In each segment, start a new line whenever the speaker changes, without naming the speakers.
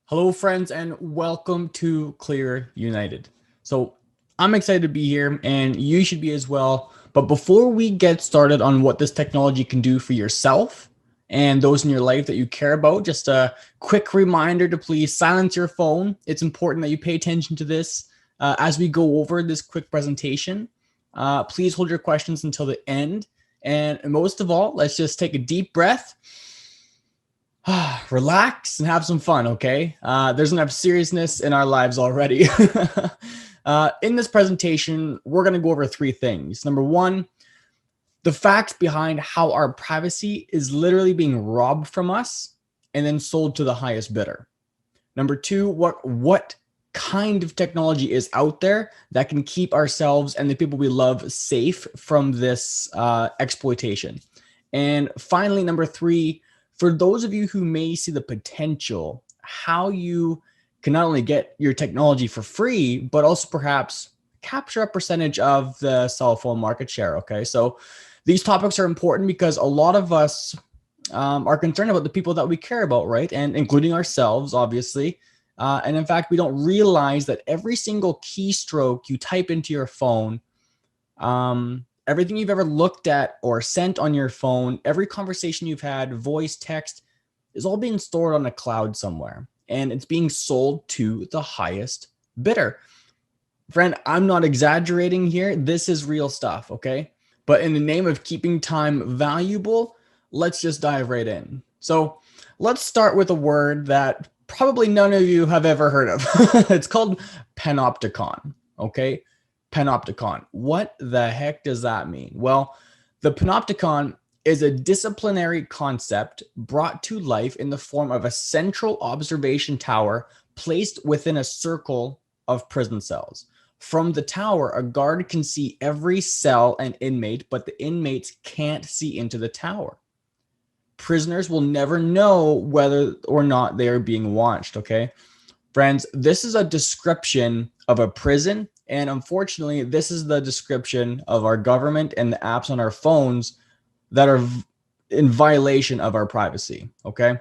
Hello, friends, and welcome to Clear United. So, I'm excited to be here, and you should be as well. But before we get started on what this technology can do for yourself and those in your life that you care about, just a quick reminder to please silence your phone. It's important that you pay attention to this as we go over this quick presentation. Please hold your questions until the end. And most of all, let's just take a deep breath, relax and have some fun, okay? There's enough seriousness in our lives already. In this presentation, we're going to go over three things. Number one, the facts behind how our privacy is literally being robbed from us and then sold to the highest bidder. Number two, what kind of technology is out there that can keep ourselves and the people we love safe from this exploitation. And finally, number three, for those of you who may see the potential, how you can not only get your technology for free, but also perhaps capture a percentage of the cell phone market share. Okay, so these topics are important because a lot of us are concerned about the people that we care about, right? And including ourselves, obviously. And in fact, we don't realize that every single keystroke you type into your phone, everything you've ever looked at or sent on your phone, every conversation you've had, voice, text, is all being stored on a cloud somewhere. And it's being sold to the highest bidder. Friend, I'm not exaggerating here. This is real stuff, okay? But in the name of keeping time valuable, let's just dive right in. So let's start with a word that probably none of you have ever heard of. It's called panopticon, okay? Panopticon. What the heck does that mean? Well, the panopticon is a disciplinary concept brought to life in the form of a central observation tower placed within a circle of prison cells. From the tower, a guard can see every cell and inmate, but the inmates can't see into the tower. Prisoners will never know whether or not they are being watched, okay? Friends, this is a description of a prison, and unfortunately, this is the description of our government and the apps on our phones that are in violation of our privacy, okay?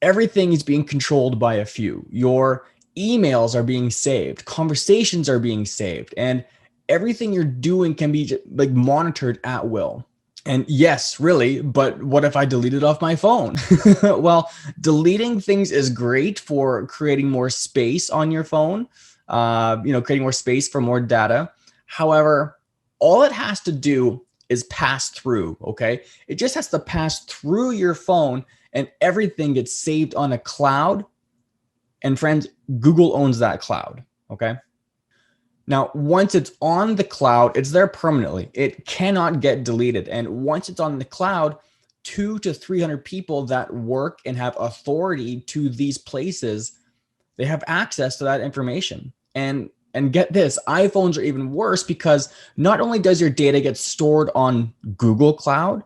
Everything is being controlled by a few. Your emails are being saved, conversations are being saved, and everything you're doing can be like monitored at will. And yes, really, but what if I delete it off my phone? Well, deleting things is great for creating more space on your phone, creating more space for more data. However, all it has to do is pass through, okay? It just has to pass through your phone and everything gets saved on a cloud. And friends, Google owns that cloud, okay? Now, once it's on the cloud, it's there permanently. It cannot get deleted. And once it's on the cloud, 200 to 300 people that work and have authority to these places, they have access to that information. And get this, iPhones are even worse because not only does your data get stored on Google Cloud,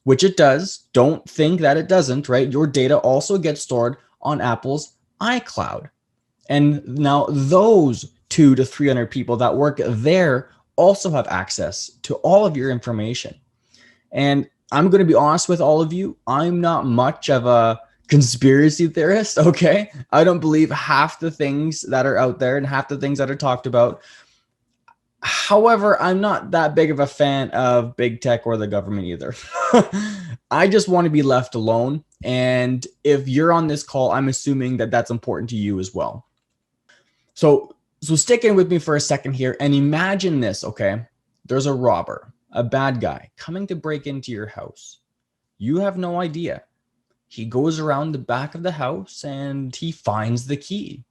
which it does, don't think that it doesn't, right? Your data also gets stored on Apple's iCloud. And now those 200 to 300 people that work there also have access to all of your information. And I'm going to be honest with all of you. I'm not much of a conspiracy theorist, okay? I don't believe half the things that are out there and half the things that are talked about. However, I'm not that big of a fan of big tech or the government either. I just want to be left alone. And if you're on this call, I'm assuming that that's important to you as well. So stick in with me for a second here and imagine this, okay? There's a robber, a bad guy coming to break into your house. You have no idea. He goes around the back of the house and he finds the key.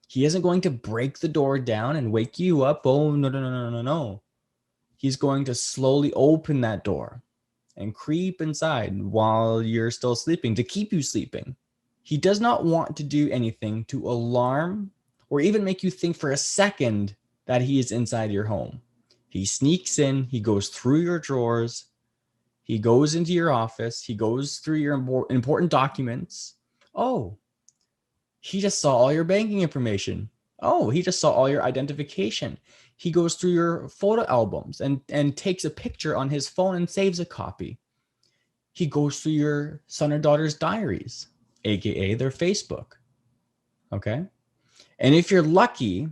He isn't going to break the door down and wake you up. Oh, no, no, no, no, no, no. He's going to slowly open that door and creep inside while you're still sleeping to keep you sleeping. He does not want to do anything to alarm or even make you think for a second that he is inside your home. He sneaks in, he goes through your drawers, he goes into your office, he goes through your important documents. Oh, he just saw all your banking information. Oh, he just saw all your identification. He goes through your photo albums and takes a picture on his phone and saves a copy. He goes through your son or daughter's diaries, aka their Facebook. Okay. And if you're lucky,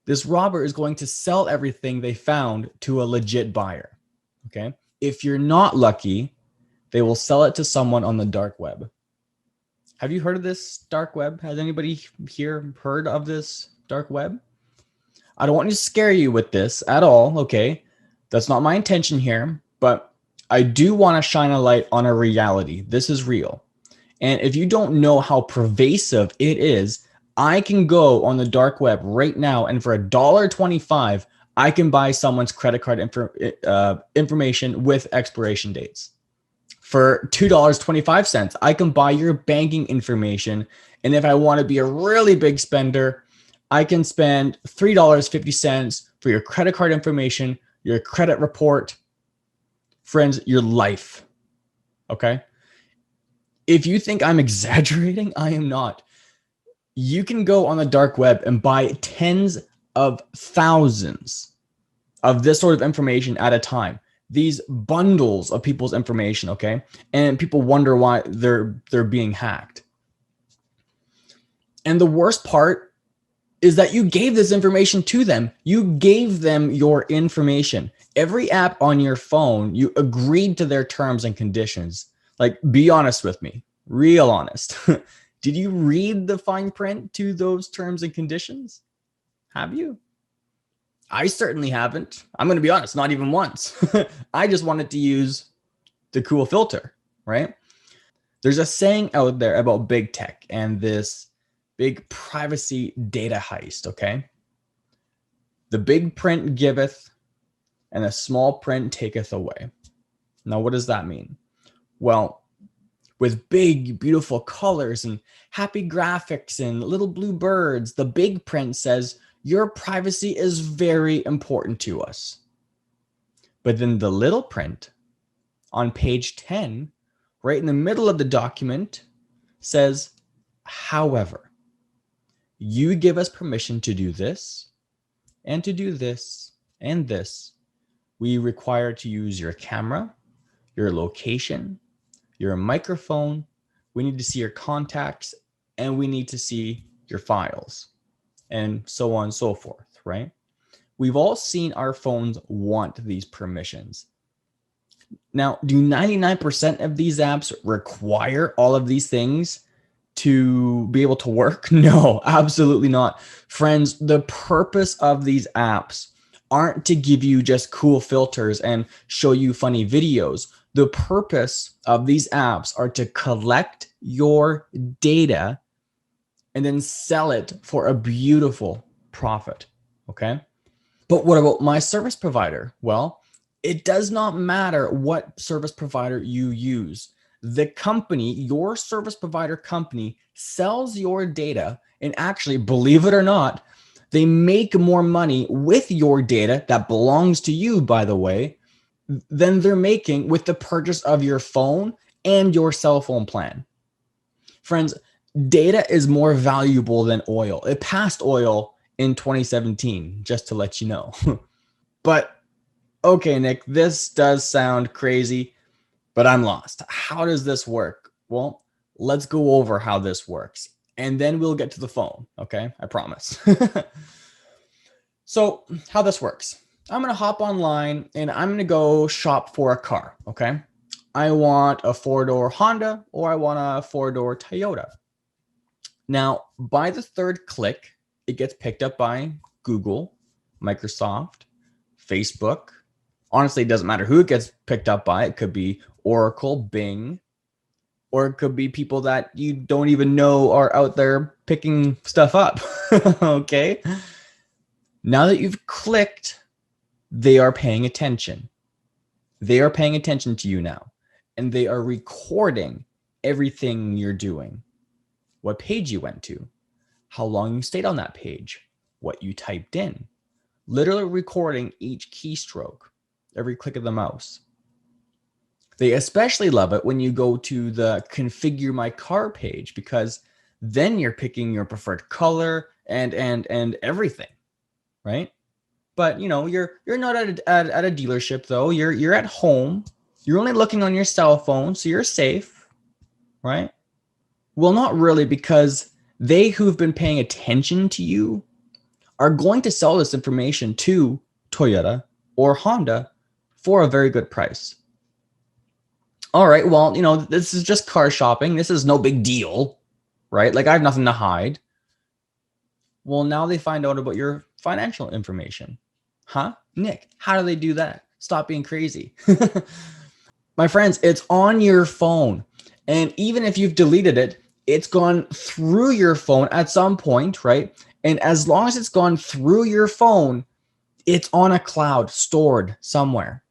this robber is going to sell everything they found to a legit buyer. Okay. If you're not lucky, they will sell it to someone on the dark web. Have you heard of this dark web? Has anybody here heard of this dark web? I don't want to scare you with this at all, okay? That's not my intention here, but I do want to shine a light on a reality. This is real. And if you don't know how pervasive it is, I can go on the dark web right now, and for $1.25, I can buy someone's credit card information with expiration dates. For $2.25, I can buy your banking information. And if I want to be a really big spender, I can spend $3.50 for your credit card information, your credit report, friends, your life. Okay? If you think I'm exaggerating, I am not. You can go on the dark web and buy tens of thousands of this sort of information at a time. These bundles of people's information, okay? And people wonder why they're being hacked. And the worst part is that you gave this information to them. You gave them your information. Every app on your phone, you agreed to their terms and conditions. Like, be honest with me, real honest. Did you read the fine print to those terms and conditions? Have you? I certainly haven't. I'm going to be honest, not even once. I just wanted to use the cool filter, right? There's a saying out there about big tech and this big privacy data heist, okay? The big print giveth and the small print taketh away. Now, what does that mean? Well, with big, beautiful colors and happy graphics and little blue birds, the big print says, your privacy is very important to us. But then the little print on page 10, right in the middle of the document, says, however, you give us permission to do this and to do this and this. We require to use your camera, your location, your microphone. We need to see your contacts, and we need to see your files, and so on and so forth, right? We've all seen our phones want these permissions. Now, do 99% of these apps require all of these things to be able to work? No, absolutely not. Friends, the purpose of these apps aren't to give you just cool filters and show you funny videos. The purpose of these apps are to collect your data and then sell it for a beautiful profit, okay? But what about my service provider? Well, it does not matter what service provider you use. The company, your service provider company, sells your data, and actually, believe it or not, they make more money with your data that belongs to you, by the way, than they're making with the purchase of your phone and your cell phone plan. Friends, data is more valuable than oil. It passed oil in 2017, just to let you know. But okay, Nick, this does sound crazy, but I'm lost. How does this work? Well, let's go over how this works, and then we'll get to the phone, okay? I promise. So how this works. I'm going to hop online, and I'm going to go shop for a car, okay? I want a 4-door Honda, or I want a 4-door Toyota. Now, by the third click, it gets picked up by Google, Microsoft, Facebook. Honestly, it doesn't matter who it gets picked up by. It could be Oracle, Bing, or it could be people that you don't even know are out there picking stuff up. Okay? Now that you've clicked, they are paying attention. They are paying attention to you now, and they are recording everything you're doing. What page you went to, how long you stayed on that page, what you typed in, literally recording each keystroke, every click of the mouse. They especially love it when you go to the configure my car page, because then you're picking your preferred color and everything, right? But you know, you're not at a dealership though. You're at home. You're only looking on your cell phone, so you're safe, right? Well, not really, because They who've been paying attention to you are going to sell this information to Toyota or Honda for a very good price. All right, well, this is just car shopping. This is no big deal, right? Like, I have nothing to hide. Well, now they find out about your financial information. Huh? Nick, how do they do that? Stop being crazy. My friends, it's on your phone. And even if you've deleted it, it's gone through your phone at some point, right? And as long as it's gone through your phone, it's on a cloud stored somewhere.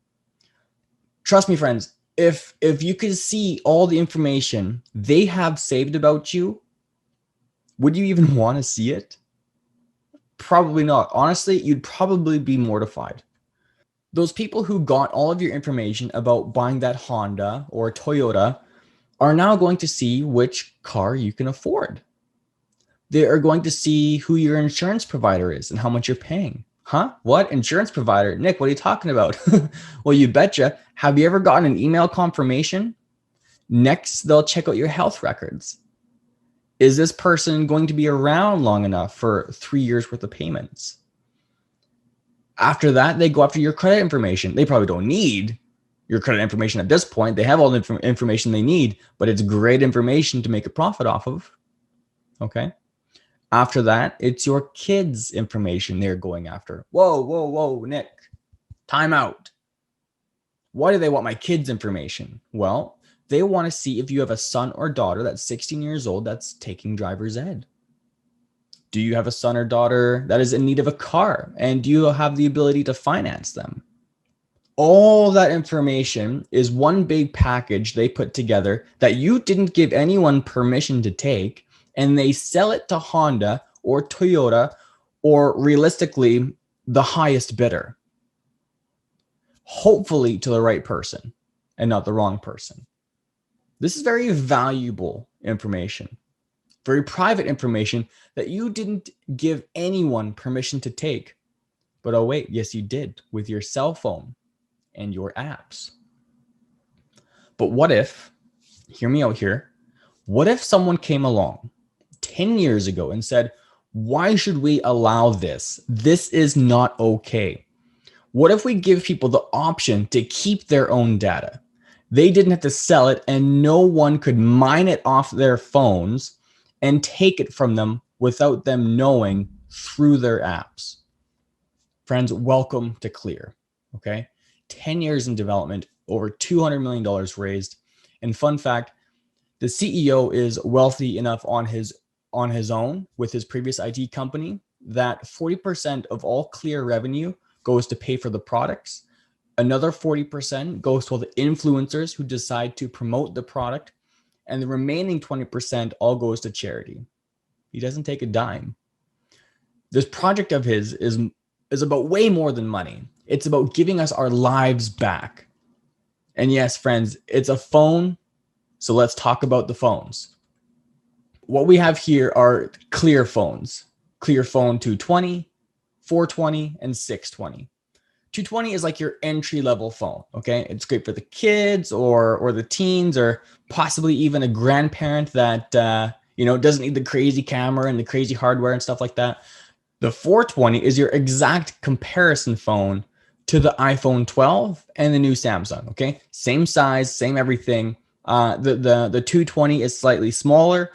Trust me, friends, if you could see all the information they have saved about you, would you even want to see it? Probably not. Honestly, you'd probably be mortified. Those people who got all of your information about buying that Honda or Toyota are now going to see which car you can afford. They are going to see who your insurance provider is and how much you're paying. Huh? What? Insurance provider? Nick, what are you talking about? Well, you betcha. Have you ever gotten an email confirmation? Next, they'll check out your health records. Is this person going to be around long enough for 3 years worth of payments? After that, they go after your credit information. They probably don't need your credit information at this point. They have all the information they need, but it's great information to make a profit off of. Okay. After that, it's your kids' information they're going after. Whoa, Nick. Time out. Why do they want my kids' information? Well, they want to see if you have a son or daughter that's 16 years old that's taking driver's ed. Do you have a son or daughter that is in need of a car? And do you have the ability to finance them? All that information is one big package they put together that you didn't give anyone permission to take, and they sell it to Honda or Toyota or realistically the highest bidder. Hopefully to the right person and not the wrong person. This is very valuable information, very private information that you didn't give anyone permission to take. But oh wait, yes you did with your cell phone and your apps. But what if, hear me out here, what if someone came along 10 years ago and said, why should we allow this? This is not okay. What if we give people the option to keep their own data? They didn't have to sell it and no one could mine it off their phones and take it from them without them knowing through their apps. Friends, welcome to Clear, okay? 10 years in development, over $200 million raised. And fun fact, the CEO is wealthy enough on his own with his previous IT company that 40% of all Clear revenue goes to pay for the products. Another 40% goes to all the influencers who decide to promote the product. And the remaining 20% all goes to charity. He doesn't take a dime. This project of his is about way more than money. It's about giving us our lives back. And yes, friends, it's a phone. So let's talk about the phones. What we have here are Clear phones. Clear phone 220, 420, and 620. 220 is like your entry level phone. Okay. It's great for the kids or the teens or possibly even a grandparent that, doesn't need the crazy camera and the crazy hardware and stuff like that. The 420 is your exact comparison phone to the iPhone 12 and the new Samsung. Okay. Same size, same everything. The 220 is slightly smaller.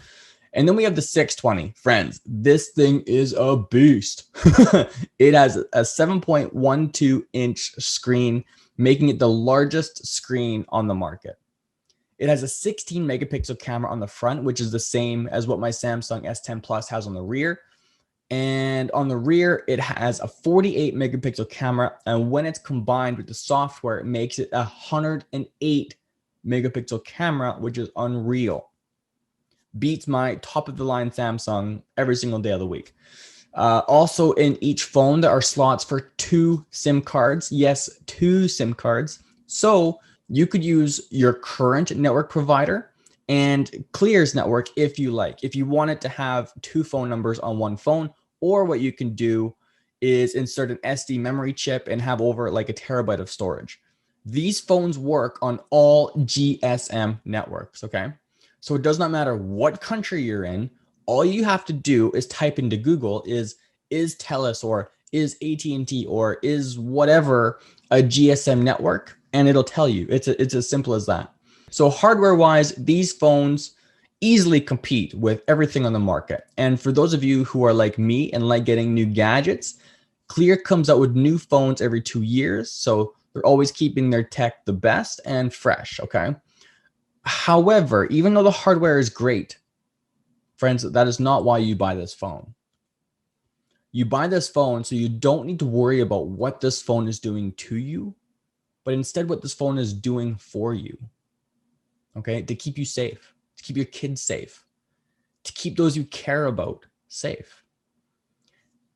And then we have the 620. Friends, this thing is a beast. It has a 7.12 inch screen, making it the largest screen on the market. It has a 16 megapixel camera on the front, which is the same as what my Samsung S10 Plus has on the rear. And on the rear, it has a 48 megapixel camera. And when it's combined with the software, it makes it a 108 megapixel camera, which is unreal. Beats my top of the line Samsung every single day of the week. Also in each phone, there are slots for 2 SIM cards. Yes, 2 SIM cards. So you could use your current network provider and Clear's network if you like. If you wanted to have 2 phone numbers on one phone, or what you can do is insert an SD memory chip and have over like a terabyte of storage. These phones work on all GSM networks, okay? So it does not matter what country you're in All you have to do is type into Google is TELUS or is AT&T or is whatever a GSM network, and it'll tell you. It's as simple as that. So hardware wise, these phones easily compete with everything on the market. And for those of you who are like me and like getting new gadgets, Clear comes out with new phones every 2 years. So they're always keeping their tech the best and fresh. Okay. However, even though the hardware is great, friends, that is not why you buy this phone. You buy this phone so you don't need to worry about what this phone is doing to you, but instead what this phone is doing for you. Okay, to keep you safe, to keep your kids safe, to keep those you care about safe.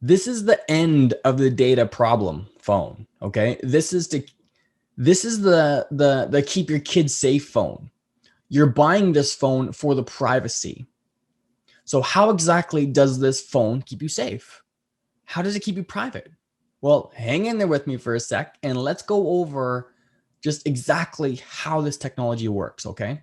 This is the end of the data problem phone. Okay, this is the keep your kids safe phone. You're buying this phone for the privacy. So how exactly does this phone keep you safe? How does it keep you private? Well, hang in there with me for a sec and let's go over just exactly how this technology works, okay?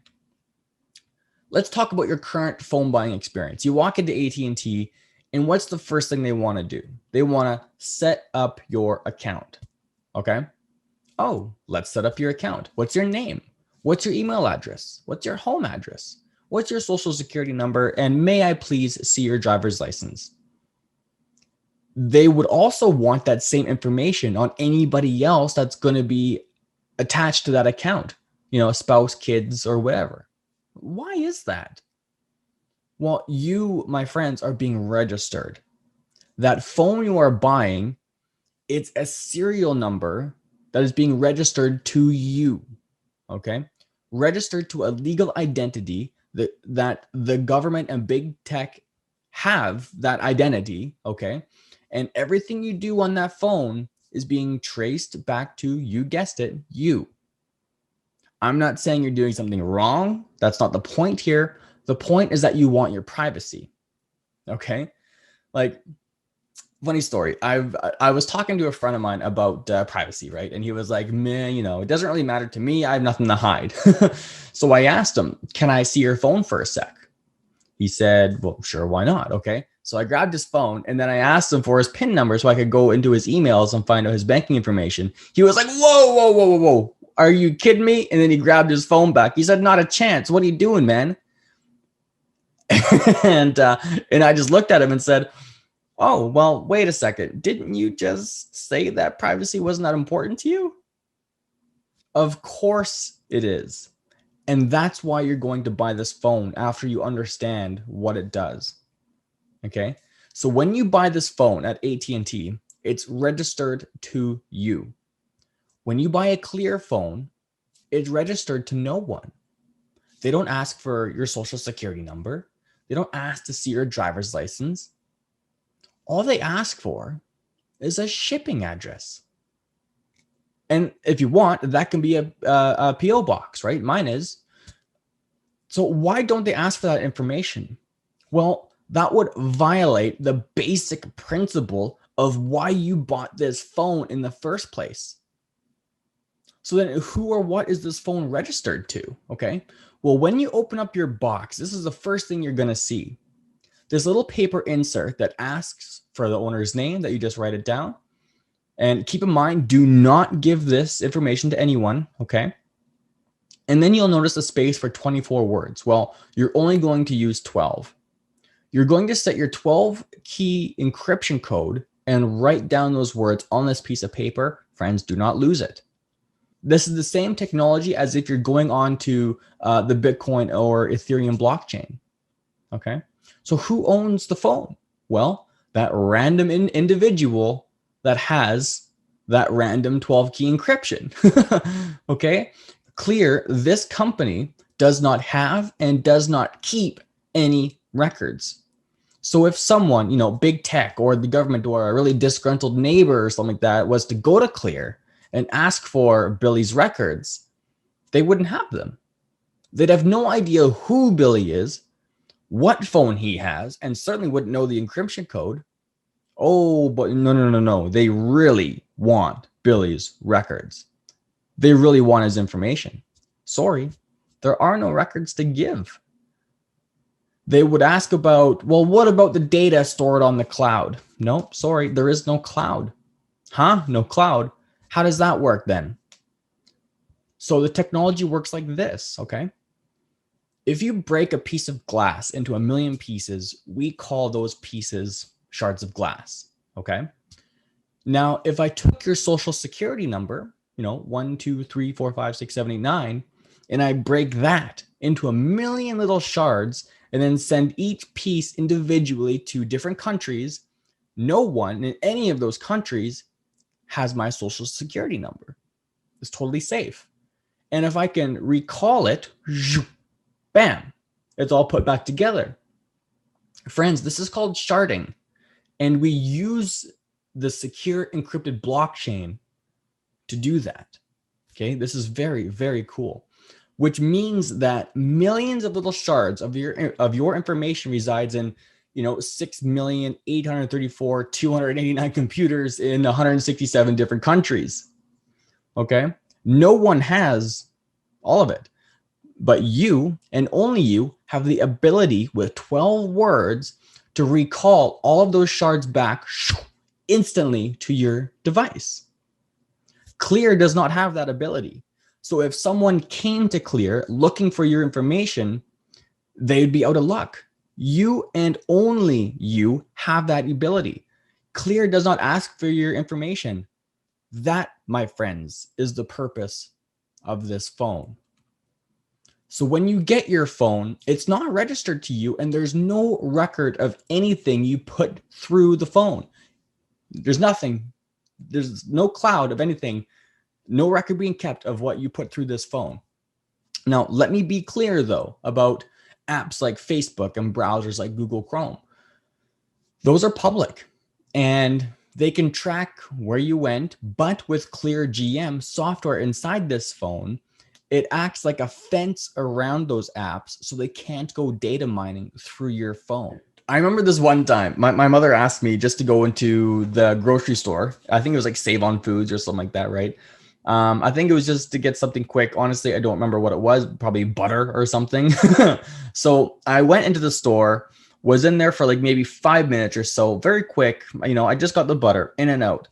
Let's talk about your current phone buying experience. You walk into AT&T and what's the first thing they want to do? They want to set up your account, okay? Oh, let's set up your account. What's your name? What's your email address? What's your home address? What's your social security number? And may I please see your driver's license? They would also want that same information on anybody else that's going to be attached to that account, you know, a spouse, kids, or whatever. Why is that? Well, you, my friends, are being registered. That phone you are buying, it's a serial number that is being registered to you, okay? Registered to a legal identity that the government and big tech have that identity, okay? And everything you do on that phone is being traced back to, you guessed it, you. I'm not saying you're doing something wrong. That's not the point here. The point is that you want your privacy, okay? Like, funny story. I was talking to a friend of mine about privacy, right? And he was like, "Man, you know, it doesn't really matter to me. I have nothing to hide." So I asked him, "Can I see your phone for a sec?" He said, "Well, sure, why not?" Okay. So I grabbed his phone and then I asked him for his PIN number so I could go into his emails and find out his banking information. He was like, "Whoa, whoa, whoa, whoa, whoa. Are you kidding me?" And then he grabbed his phone back. He said, "Not a chance. What are you doing, man?" And I just looked at him and said, "Oh, well, wait a second. Didn't you just say that privacy wasn't that important to you?" Of course it is. And that's why you're going to buy this phone after you understand what it does. Okay? So when you buy this phone at AT&T, it's registered to you. When you buy a Clear phone, it's registered to no one. They don't ask for your social security number. They don't ask to see your driver's license. All they ask for is a shipping address. And if you want, that can be a PO box, right? Mine is. So why don't they ask for that information? Well, that would violate the basic principle of why you bought this phone in the first place. So then who or what is this phone registered to? Okay. Well, when you open up your box, this is the first thing you're going to see. This little paper insert that asks for the owner's name, that you just write it down. And keep in mind, do not give this information to anyone, okay? And then you'll notice a space for 24 words. Well, you're only going to use 12. You're going to set your 12 key encryption code and write down those words on this piece of paper. Friends, do not lose it. This is the same technology as if you're going on to the Bitcoin or Ethereum blockchain, okay? So who owns the phone? Well, that random individual that has that random 12 key encryption. Okay. Clear, this company does not have and does not keep any records. So if someone, you know, big tech or the government or a really disgruntled neighbor or something like that was to go to Clear and ask for Billy's records, they wouldn't have them. They'd have no idea who Billy is, what phone he has, and certainly wouldn't know the encryption code. Oh, but no. They really want Billy's records. They really want his information. Sorry, there are no records to give. They would ask about, well, what about the data stored on the cloud? No, sorry, there is no cloud. Huh? No cloud. How does that work then? So the technology works like this, okay? If you break a piece of glass into a million pieces, we call those pieces shards of glass, okay? Now, if I took your social security number, 1, 2, 3, 4, 5, 6, 7, 8, 9, and I break that into a million little shards and then send each piece individually to different countries, no one in any of those countries has my social security number. It's totally safe. And if I can recall it, bam, it's all put back together. Friends, this is called sharding. And we use the secure encrypted blockchain to do that. Okay, this is very, very cool. Which means that millions of little shards of your information resides in 6,834,289 computers in 167 different countries. Okay, no one has all of it, but you and only you have the ability with 12 words to recall all of those shards back instantly to your device. Clear does not have that ability. So if someone came to Clear looking for your information, they'd be out of luck. You and only you have that ability. Clear does not ask for your information. That, my friends, is the purpose of this phone. So when you get your phone, it's not registered to you and there's no record of anything you put through the phone. There's nothing. There's no cloud of anything. No record being kept of what you put through this phone. Now, let me be clear, though, about apps like Facebook and browsers like Google Chrome. Those are public and they can track where you went, but with Clear GM software inside this phone, it acts like a fence around those apps so they can't go data mining through your phone. I remember this one time, my mother asked me just to go into the grocery store. I think it was like Save on Foods or something like that, right? I think it was just to get something quick. Honestly, I don't remember what it was, probably butter or something. So I went into the store, was in there for like maybe 5 minutes or so, very quick. I just got the butter in and out.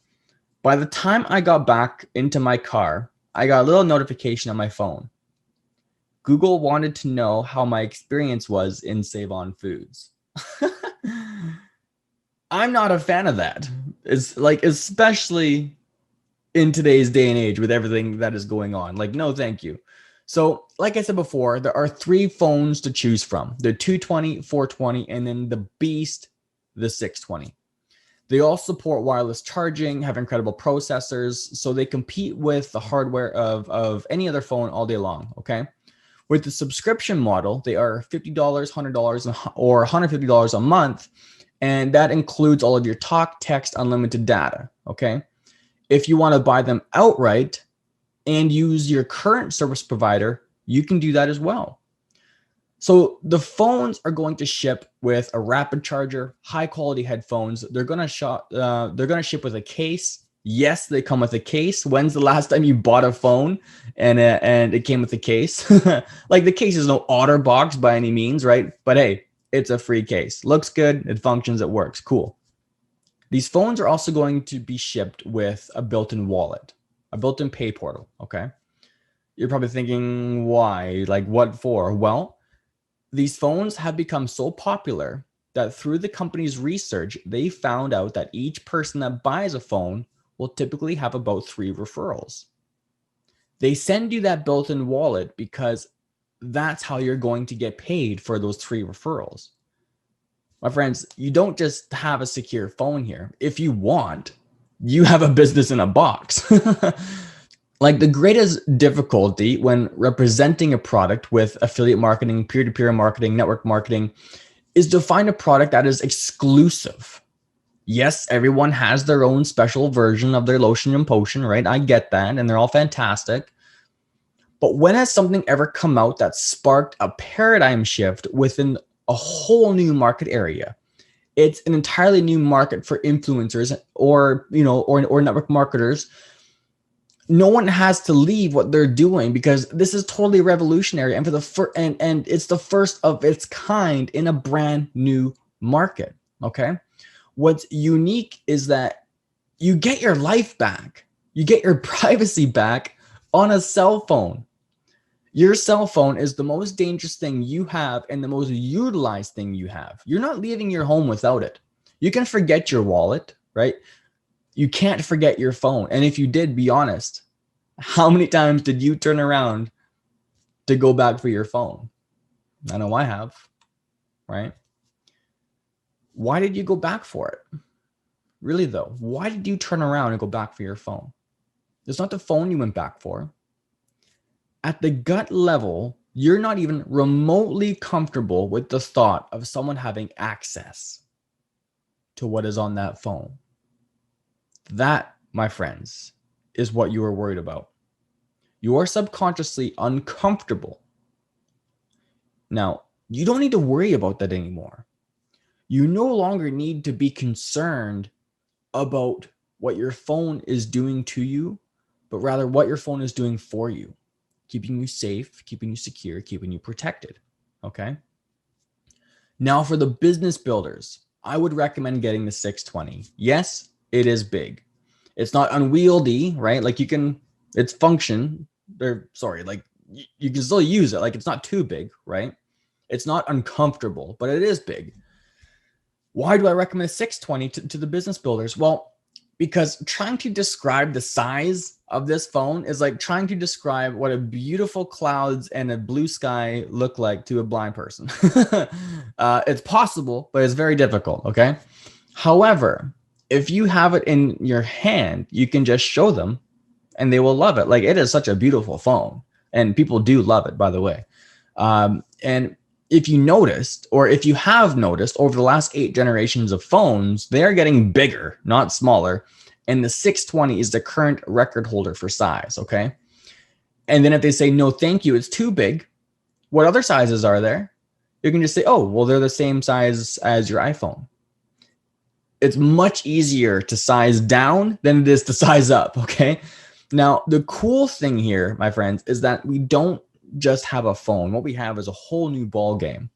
By the time I got back into my car, I got a little notification on my phone. Google wanted to know how my experience was in Save on Foods. I'm not a fan of that. It's like, especially in today's day and age with everything that is going on. Like, no, thank you. So like I said before, there are 3 phones to choose from. The 220, 420, and then the beast, the 620. They all support wireless charging, have incredible processors, so they compete with the hardware of any other phone all day long, okay? With the subscription model, they are $50, $100, or $150 a month, and that includes all of your talk, text, unlimited data, okay? If you want to buy them outright and use your current service provider, you can do that as well. So the phones are going to ship with a rapid charger, high quality headphones. They're going to ship with a case. Yes, they come with a case. When's the last time you bought a phone and it came with a case? Like, the case is no OtterBox by any means, right? But hey, it's a free case. Looks good. It functions. It works. Cool. These phones are also going to be shipped with a built-in wallet, a built-in pay portal. Okay. You're probably thinking, why? Like, what for? Well, these phones have become so popular that through the company's research, they found out that each person that buys a phone will typically have about 3 referrals. They send you that built-in wallet because that's how you're going to get paid for those 3 referrals. My friends, you don't just have a secure phone here. If you want, you have a business in a box. Like, the greatest difficulty when representing a product with affiliate marketing, peer-to-peer marketing, network marketing, is to find a product that is exclusive. Yes, everyone has their own special version of their lotion and potion, right? I get that, and they're all fantastic. But when has something ever come out that sparked a paradigm shift within a whole new market area? It's an entirely new market for influencers or network marketers No one has to leave what they're doing because this is totally revolutionary, and for the and it's the first of its kind in a brand new market. Okay, what's unique is that you get your life back, you get your privacy back on a cell phone. Your cell phone is the most dangerous thing you have and the most utilized thing you have. You're not leaving your home without it. You can forget your wallet, right? You can't forget your phone. And if you did, be honest. How many times did you turn around to go back for your phone? I know I have, right? Why did you go back for it? Really though, why did you turn around and go back for your phone? It's not the phone you went back for. At the gut level, you're not even remotely comfortable with the thought of someone having access to what is on that phone. That, my friends, is what you are worried about. You are subconsciously uncomfortable. Now, you don't need to worry about that anymore. You no longer need to be concerned about what your phone is doing to you, but rather what your phone is doing for you, keeping you safe, keeping you secure, keeping you protected. Okay. Now for the business builders, I would recommend getting the 620. Yes, it is big. It's not unwieldy, right? Like it's function. Like you can still use it. Like it's not too big, right? It's not uncomfortable, but it is big. Why do I recommend 620 to the business builders? Well, because trying to describe the size of this phone is like trying to describe what a beautiful clouds and a blue sky look like to a blind person. It's possible, but it's very difficult. Okay. However, if you have it in your hand, you can just show them and they will love it. Like it is such a beautiful phone and people do love it, by the way. And if you noticed, or if you have noticed over the last 8 generations of phones, they're getting bigger, not smaller. And the 620 is the current record holder for size. Okay. And then if they say, no, thank you, it's too big. What other sizes are there? You can just say, oh, well, they're the same size as your iPhone. It's much easier to size down than it is to size up. Okay. Now, the cool thing here, my friends, is that we don't just have a phone. What we have is a whole new ball game.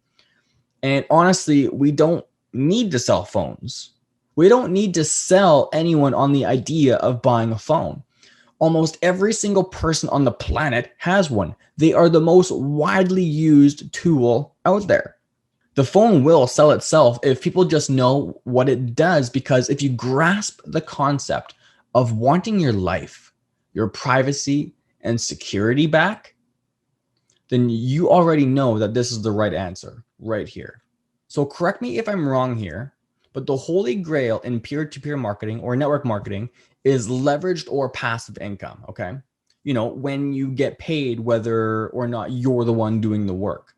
And honestly, we don't need to sell phones. We don't need to sell anyone on the idea of buying a phone. Almost every single person on the planet has one. They are the most widely used tool out there. The phone will sell itself if people just know what it does, because if you grasp the concept of wanting your life, your privacy, and security back, then you already know that this is the right answer right here. So correct me if I'm wrong here, but the holy grail in peer-to-peer marketing or network marketing is leveraged or passive income, okay? You know, when you get paid whether or not you're the one doing the work.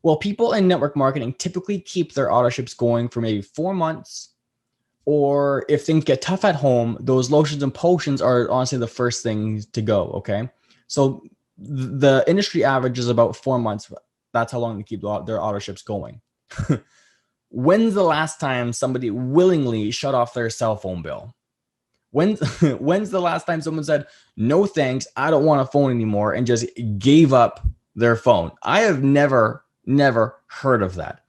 Well, people in network marketing typically keep their autoships going for maybe 4 months, or if things get tough at home, those lotions and potions are honestly the first things to go, okay? So the industry average is about 4 months. That's how long they keep their autoships going. When's the last time somebody willingly shut off their cell phone bill? When's the last time someone said, no thanks, I don't want a phone anymore, and just gave up their phone? I have never heard of that.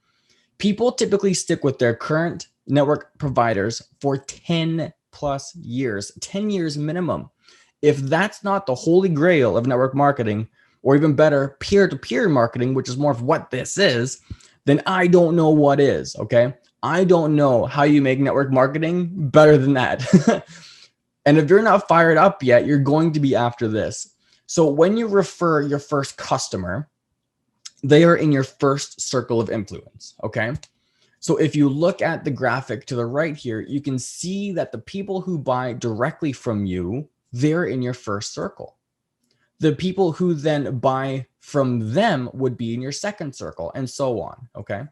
People typically stick with their current network providers for 10 plus years, 10 years minimum. If that's not the holy grail of network marketing, or even better, peer-to-peer marketing, which is more of what this is, then I don't know what is, okay? I don't know how you make network marketing better than that. And if you're not fired up yet, you're going to be after this. So when you refer your first customer, they are in your first circle of influence, okay? So if you look at the graphic to the right here, you can see that the people who buy directly from you, they're in your first circle. The people who then buy from them would be in your second circle, and so on, okay?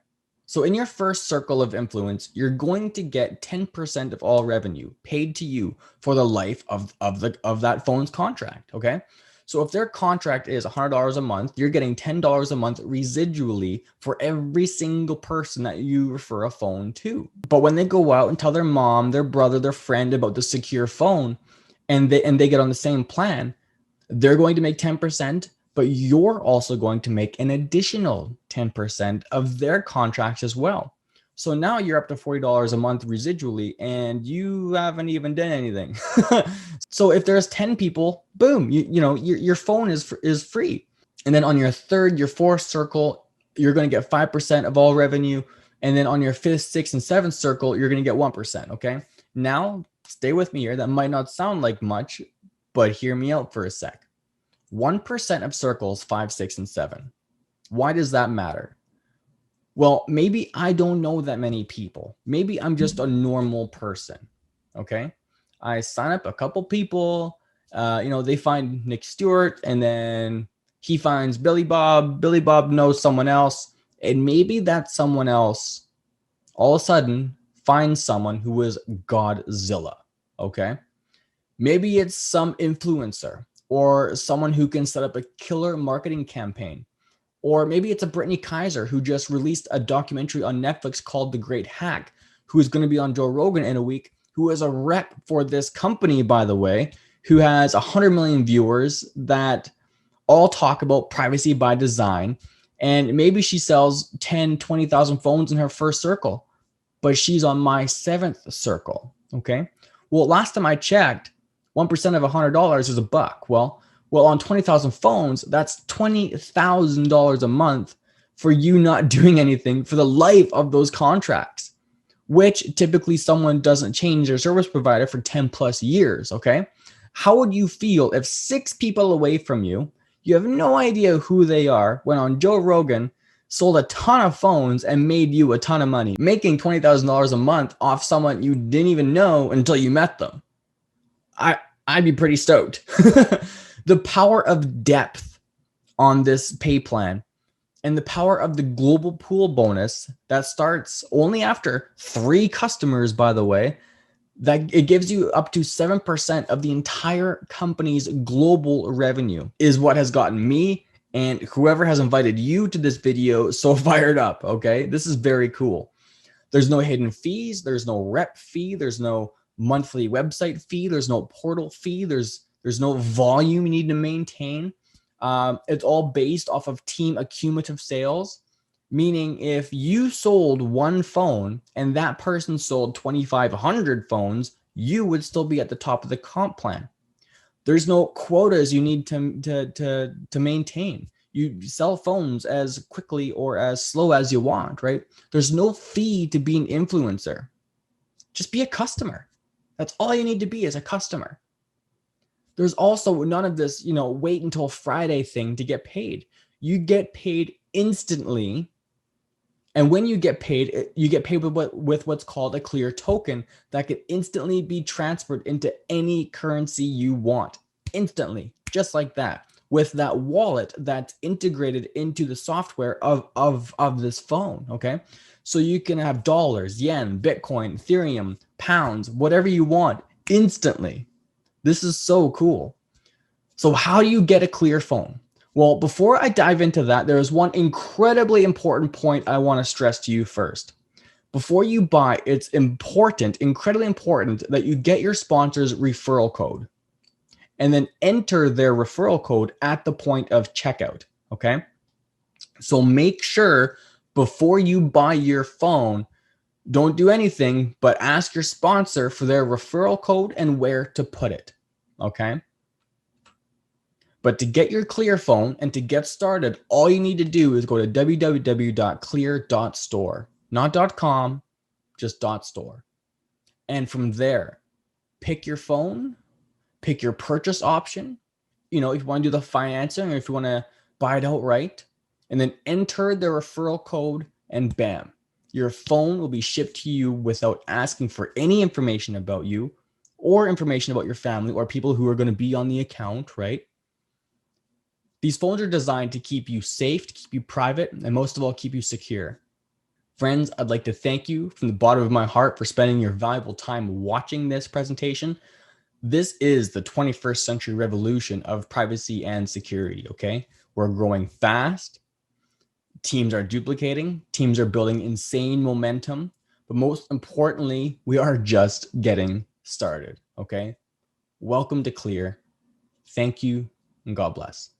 So in your first circle of influence, you're going to get 10% of all revenue paid to you for the life of that phone's contract, okay? So if their contract is $100 a month, you're getting $10 a month residually for every single person that you refer a phone to. But when they go out and tell their mom, their brother, their friend about the secure phone, and they get on the same plan, they're going to make 10%, but you're also going to make an additional 10% of their contracts as well. So now you're up to $40 a month residually, and you haven't even done anything. So if there's 10 people, boom, your phone is free. And then on your third, your fourth circle, you're going to get 5% of all revenue. And then on your fifth, sixth, and seventh circle, you're going to get 1%. Okay. Now stay with me here. That might not sound like much, but hear me out for a sec. 1% of circles 5, 6, and 7. Why does that matter? Well, maybe I don't know that many people. Maybe I'm just a normal person. Okay. I sign up a couple people, they find Nick Stewart, and then he finds Billy Bob. Billy Bob knows someone else. And maybe that someone else all of a sudden finds someone who is Godzilla. Okay. Maybe it's some influencer or someone who can set up a killer marketing campaign. Or maybe it's a Brittany Kaiser who just released a documentary on Netflix called The Great Hack, who is going to be on Joe Rogan in a week, who is a rep for this company, by the way, who has 100 million viewers that all talk about privacy by design. And maybe she sells 10, 20,000 phones in her first circle, but she's on my seventh circle. Okay. Well, last time I checked, 1% of $100 is $1. Well, on 20,000 phones, that's $20,000 a month for you not doing anything for the life of those contracts, which typically someone doesn't change their service provider for 10 plus years. Okay. How would you feel if 6 people away from you, you have no idea who they are, went on Joe Rogan, sold a ton of phones, and made you a ton of money, making $20,000 a month off someone you didn't even know until you met them? I'd be pretty stoked. The power of depth on this pay plan and the power of the global pool bonus that starts only after 3 customers, by the way, that it gives you up to 7% of the entire company's global revenue is what has gotten me and whoever has invited you to this video so fired up. Okay. This is very cool. There's no hidden fees. There's no rep fee. There's no monthly website fee. There's no portal fee. There's no volume you need to maintain. It's all based off of team accumulative sales, meaning if you sold 1 phone and that person sold 2,500 phones, you would still be at the top of the comp plan. There's no quotas you need to maintain. You sell phones as quickly or as slow as you want, right? There's no fee to be an influencer. Just be a customer. That's all you need to be, is a customer. There's also none of this, wait until Friday thing to get paid. You get paid instantly. And when you get paid with what's called a clear token that can instantly be transferred into any currency you want. Instantly, just like that, with that wallet that's integrated into the software of this phone. Okay. So you can have dollars, yen, Bitcoin, Ethereum, pounds, whatever you want instantly. This is so cool. So how do you get a clear phone? Well, before I dive into that, there is one incredibly important point I want to stress to you first. Before you buy, it's important, incredibly important, that you get your sponsor's referral code and then enter their referral code at the point of checkout. Okay. So make sure before you buy your phone, don't do anything but ask your sponsor for their referral code and where to put it. Okay. But to get your Clear phone and to get started, all you need to do is go to www.clear.store, not .com, just .store. And from there, pick your phone, pick your purchase option. If you want to do the financing or if you want to buy it outright, and then enter the referral code, and bam, your phone will be shipped to you without asking for any information about you or information about your family or people who are going to be on the account, right? These phones are designed to keep you safe, to keep you private, and most of all, keep you secure. Friends, I'd like to thank you from the bottom of my heart for spending your valuable time watching this presentation. This is the 21st century revolution of privacy and security, okay? We're growing fast. Teams are duplicating. Teams are building insane momentum. But most importantly, we are just getting started, okay? welcome to Clear. Thank you, and God bless.